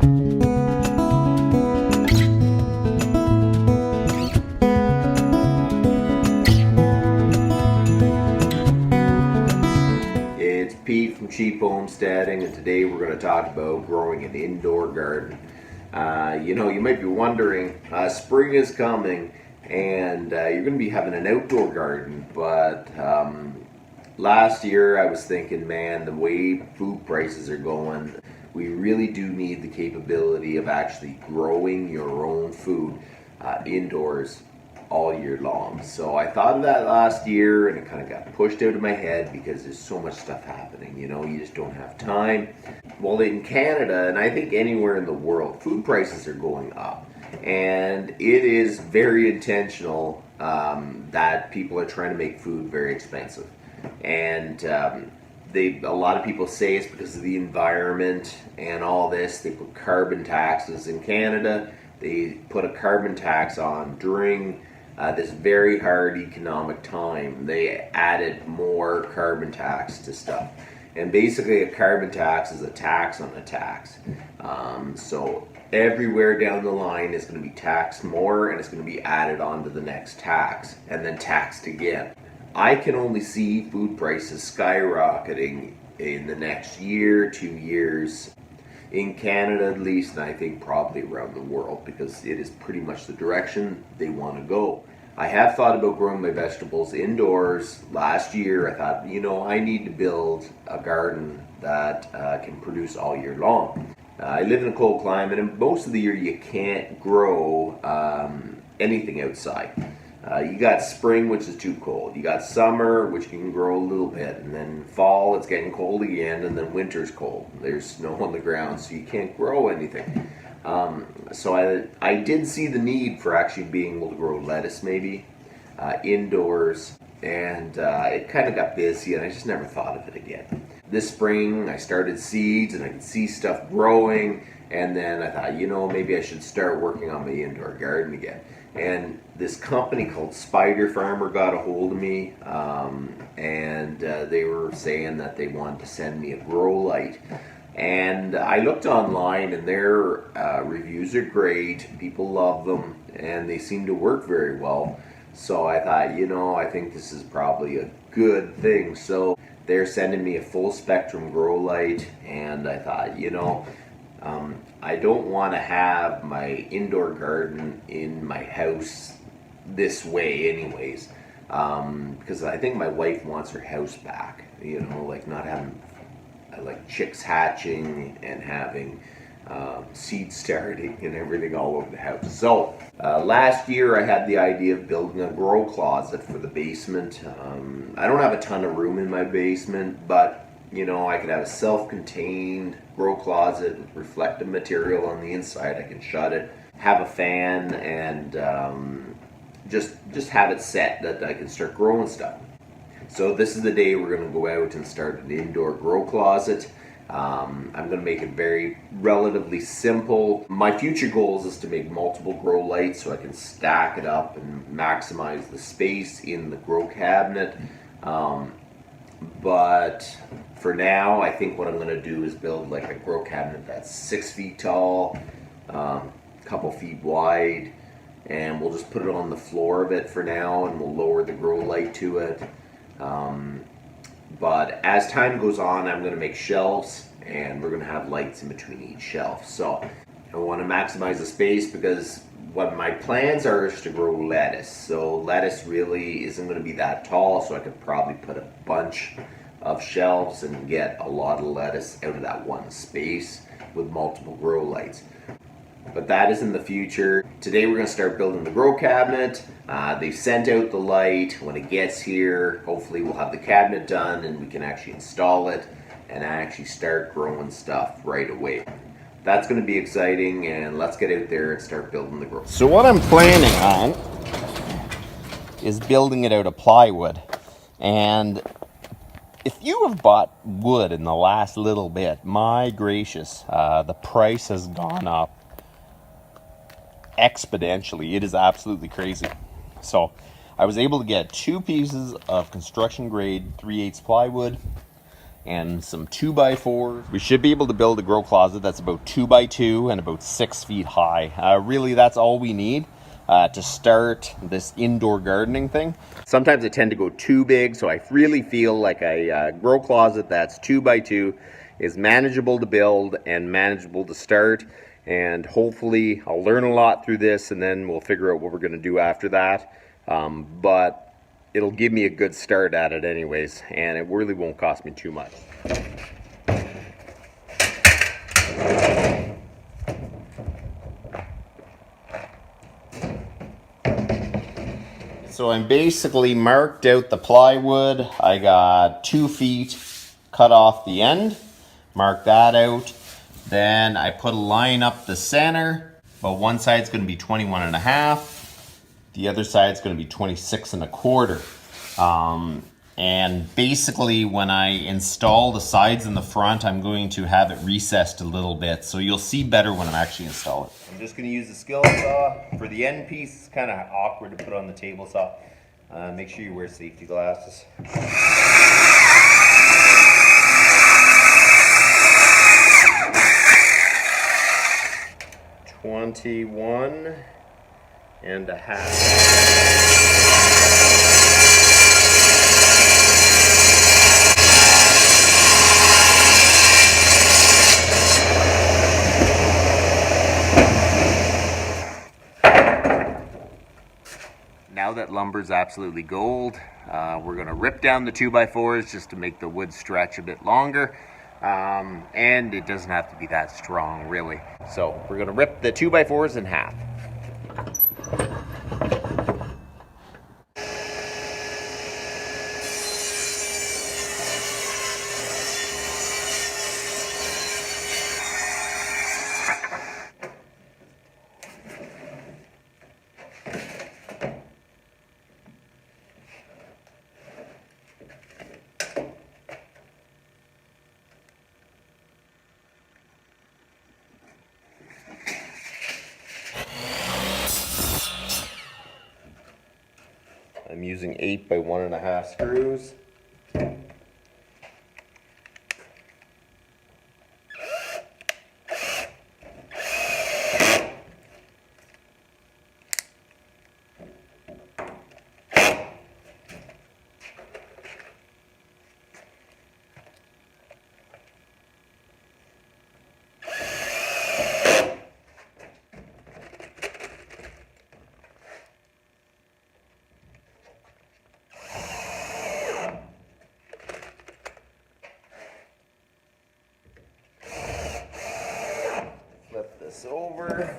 It's Pete from Cheap Homesteading, and today we're going to talk about growing an indoor garden. You might be wondering, spring is coming, and you're going to be having an outdoor garden, but last year I was thinking, man, the way food prices are going, we really do need the capability of actually growing your own food indoors all year long. So I thought of that last year, and it kind of got pushed out of my head because there's so much stuff happening. You just don't have time. Well, in Canada, and I think anywhere in the world, food prices are going up, and it is very intentional that people are trying to make food very expensive. And a lot of people say it's because of the environment and all this. They put carbon taxes in Canada. They put a carbon tax on during this very hard economic time. They added more carbon tax to stuff. And basically a carbon tax is a tax on a tax. So everywhere down the line is going to be taxed more, and it's going to be added on to the next tax and then taxed again. I can only see food prices skyrocketing in the next year, 2 years, in Canada at least, and I think probably around the world, because it is pretty much the direction they want to go. I have thought about growing my vegetables indoors. Last year I thought, I need to build a garden that can produce all year long. I live in a cold climate, and most of the year you can't grow anything outside. You got spring, which is too cold. You got summer, which you can grow a little bit, and then fall, it's getting cold again, and then winter's cold. There's snow on the ground, so you can't grow anything. So I did see the need for actually being able to grow lettuce maybe indoors, and it kind of got busy, and I just never thought of it again. This spring I started seeds, and I could see stuff growing, and then I thought, maybe I should start working on my indoor garden again. And this company called Spider Farmer got a hold of me, and they were saying that they wanted to send me a grow light. And I looked online, and their reviews are great. People love them, and they seem to work very well. So I thought, I think this is probably a good thing. So they're sending me a full spectrum grow light, and I thought, I don't want to have my indoor garden in my house this way anyways, because I think my wife wants her house back, like not having like chicks hatching and having seed starting and everything all over the house. So last year I had the idea of building a grow closet for the basement. I don't have a ton of room in my basement, but I could have a self-contained grow closet with reflective material on the inside. I can shut it, have a fan, and just have it set that I can start growing stuff. So this is the day we're going to go out and start an indoor grow closet. I'm going to make it very relatively simple. My future goals is to make multiple grow lights so I can stack it up and maximize the space in the grow cabinet. But for now, I think what I'm going to do is build like a grow cabinet that's 6 feet tall, a couple feet wide, and we'll just put it on the floor of it for now, and we'll lower the grow light to it. But as time goes on, I'm going to make shelves, and we're going to have lights in between each shelf. So I want to maximize the space, because what my plans are is to grow lettuce. So lettuce really isn't going to be that tall, so I could probably put a bunch of shelves and get a lot of lettuce out of that one space with multiple grow lights. But that is in the future. Today we're going to start building the grow cabinet. They sent out the light. When it gets here, hopefully we'll have the cabinet done and we can actually install it and actually start growing stuff right away. That's going to be exciting, and let's get out there and start building the grow. So what I'm planning on is building it out of plywood. And if you have bought wood in the last little bit, my gracious, the price has gone up exponentially. It is absolutely crazy. So I was able to get 2 pieces of construction grade 3/8 plywood, and some 2x4s. We should be able to build a grow closet that's about 2x2 and about 6 feet high. Really, that's all we need to start this indoor gardening thing. Sometimes I tend to go too big, so I really feel like a grow closet that's 2x2 is manageable to build and manageable to start. And hopefully I'll learn a lot through this, and then we'll figure out what we're going to do after that. But it'll give me a good start at it anyways, and it really won't cost me too much. So I'm basically marked out the plywood. I got 2 feet cut off the end, mark that out. Then I put a line up the center, but one side's going to be 21.5. The other side's going to be 26.25. And basically when I install the sides in the front, I'm going to have it recessed a little bit. So you'll see better when I'm actually installing it. I'm just going to use the skill saw. For the end piece, it's kind of awkward to put on the table saw. Make sure you wear safety glasses. 21.5. Now that lumber's absolutely gold, we're going to rip down the 2x4s just to make the wood stretch a bit longer. And it doesn't have to be that strong, really. So we're going to rip the 2x4s in half. I'm using 8 by 1.5 screws. Flip this over.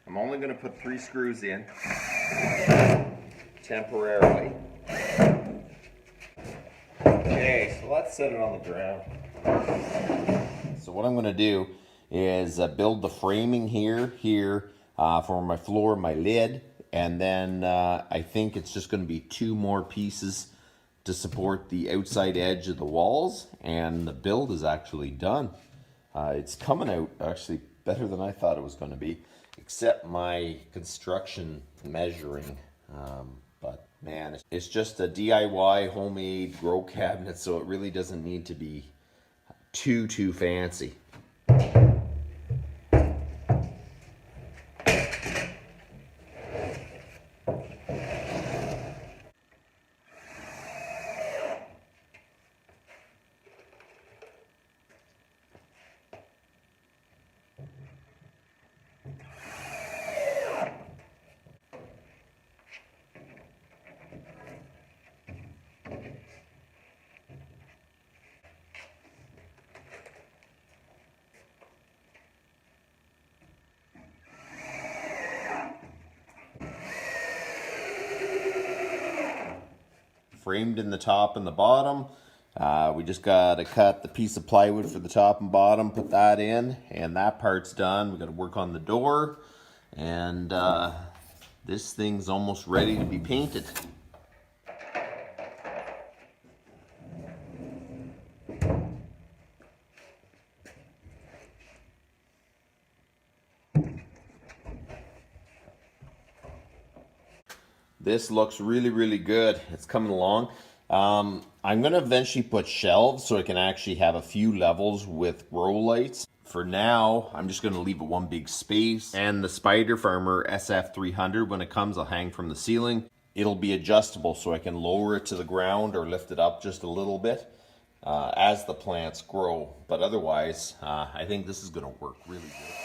I'm only going to put 3 screws in temporarily. Okay, so let's set it on the ground. So what I'm going to do is build the framing here for my floor, my lid, and then I think it's just going to be 2 more pieces to support the outside edge of the walls, and the build is actually done. It's coming out actually better than I thought it was going to be, except my construction measuring. But man, it's just a DIY homemade grow cabinet, so it really doesn't need to be too fancy. framed in the top and the bottom. We just got to cut the piece of plywood for the top and bottom, put that in, and that part's done. We got to work on the door, and this thing's almost ready to be painted. This looks really, really good. It's coming along. I'm going to eventually put shelves so I can actually have a few levels with grow lights. For now, I'm just going to leave it one big space. And the Spider Farmer SF300, when it comes, I'll hang from the ceiling. It'll be adjustable so I can lower it to the ground or lift it up just a little bit as the plants grow. But otherwise, I think this is going to work really good.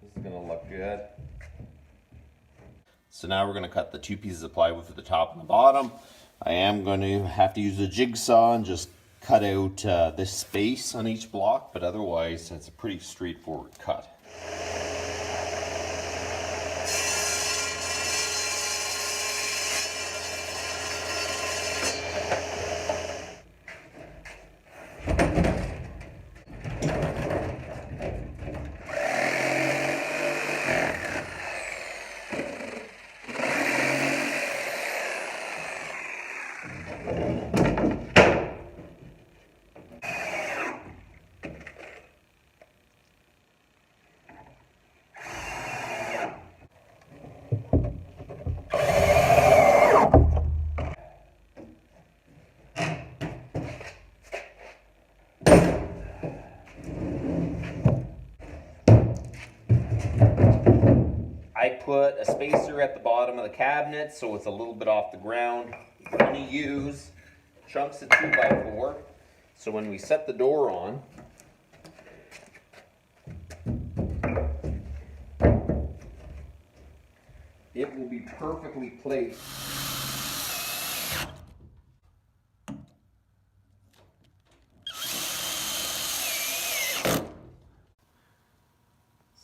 This is gonna look good. So now we're gonna cut the two pieces of plywood for the top and the bottom. I am going to have to use a jigsaw and just cut out this space on each block, but otherwise it's a pretty straightforward cut. I put a spacer at the bottom of the cabinet so it's a little bit off the ground. We're going to use chunks of 2x4 so when we set the door on, it will be perfectly placed.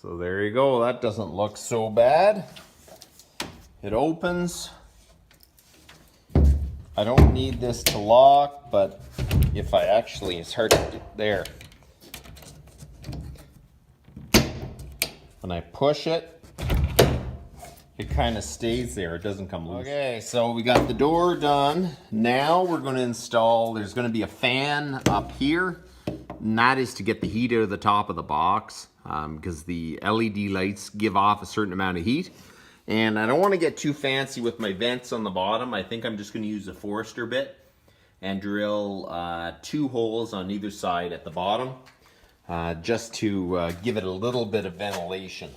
So there you go, that doesn't look so bad. It opens. I don't need this to lock, but if I actually, it's hard to do there. When I push it, it kind of stays there, it doesn't come loose. Okay, so we got the door done. Now we're going to install, there's going to be a fan up here, and that is to get the heat out of the top of the box. Because the LED lights give off a certain amount of heat. And I don't want to get too fancy with my vents on the bottom. I think I'm just going to use a Forester bit and drill 2 holes on either side at the bottom just to give it a little bit of ventilation.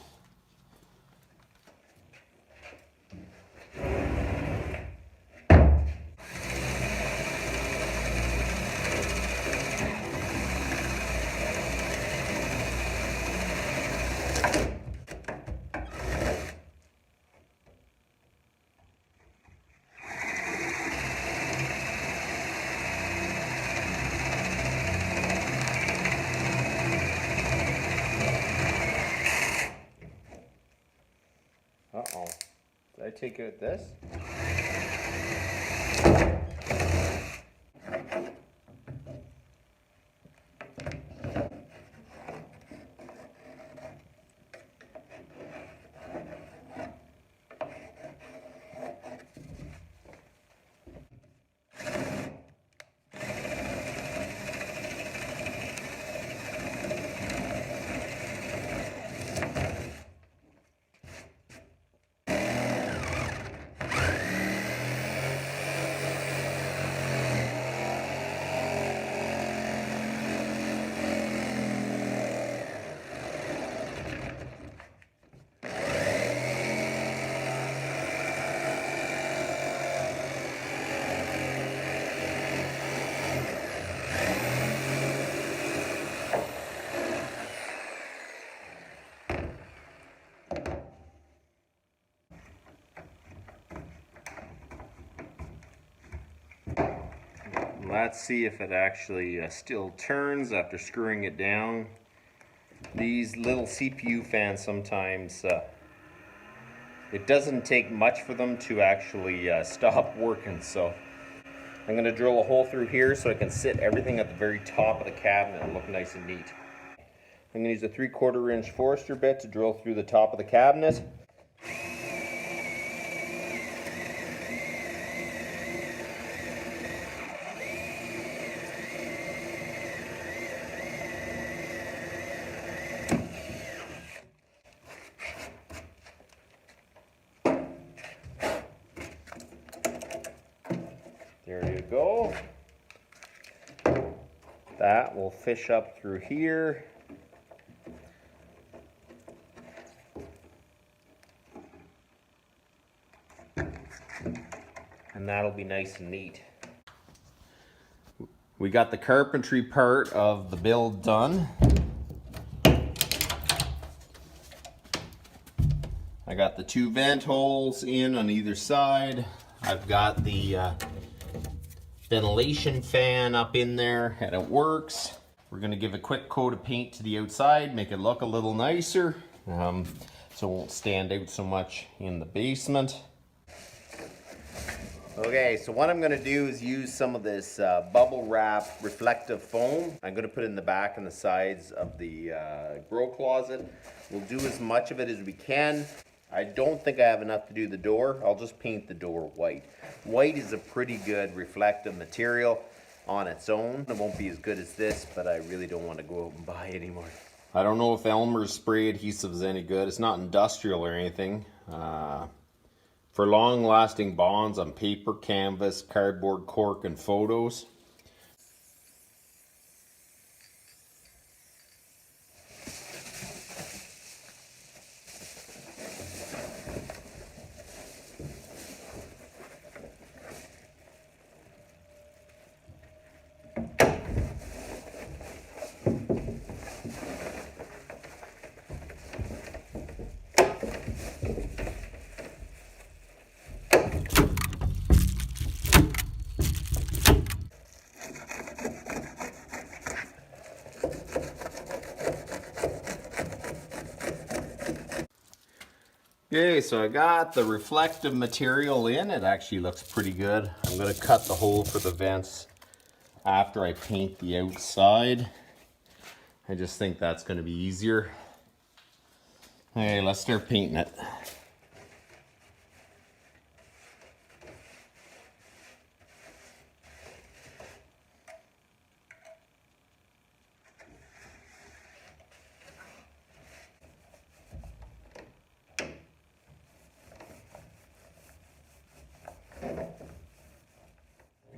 Uh-oh. Did I take out this? Let's see if it actually still turns after screwing it down. These little CPU fans sometimes, it doesn't take much for them to actually stop working. So I'm going to drill a hole through here so I can sit everything at the very top of the cabinet and look nice and neat. I'm going to use a 3/4 inch Forester bit to drill through the top of the cabinet. There you go. That will fish up through here. And that'll be nice and neat. We got the carpentry part of the build done. I got the 2 vent holes in on either side. I've got the ventilation fan up in there and it works. We're gonna give a quick coat of paint to the outside, make it look a little nicer, so it won't stand out so much in the basement. Okay, so what I'm gonna do is use some of this bubble wrap reflective foam. I'm gonna put it in the back and the sides of the grow closet. We'll do as much of it as we can. I don't think I have enough to do the door. I'll just paint the door white. White is a pretty good reflective material on its own. It won't be as good as this, but I really don't want to go out and buy anymore. I don't know if Elmer's spray adhesive is any good. It's not industrial or anything. For long-lasting bonds on paper, canvas, cardboard, cork, and photos. Okay, so I got the reflective material in. It actually looks pretty good. I'm going to cut the hole for the vents after I paint the outside. I just think that's going to be easier. Okay, let's start painting it.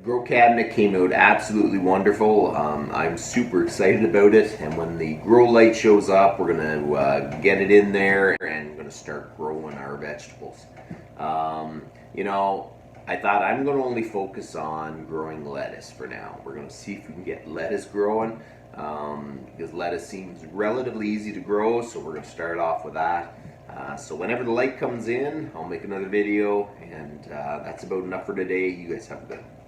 Grow cabinet came out absolutely wonderful. I'm super excited about it, and when the grow light shows up, we're gonna get it in there and we're gonna start growing our vegetables. You know, I thought I'm gonna only focus on growing lettuce for now. We're gonna see if we can get lettuce growing, because lettuce seems relatively easy to grow, so we're gonna start off with that. So whenever the light comes in, I'll make another video, and that's about enough for today. You guys have a good one.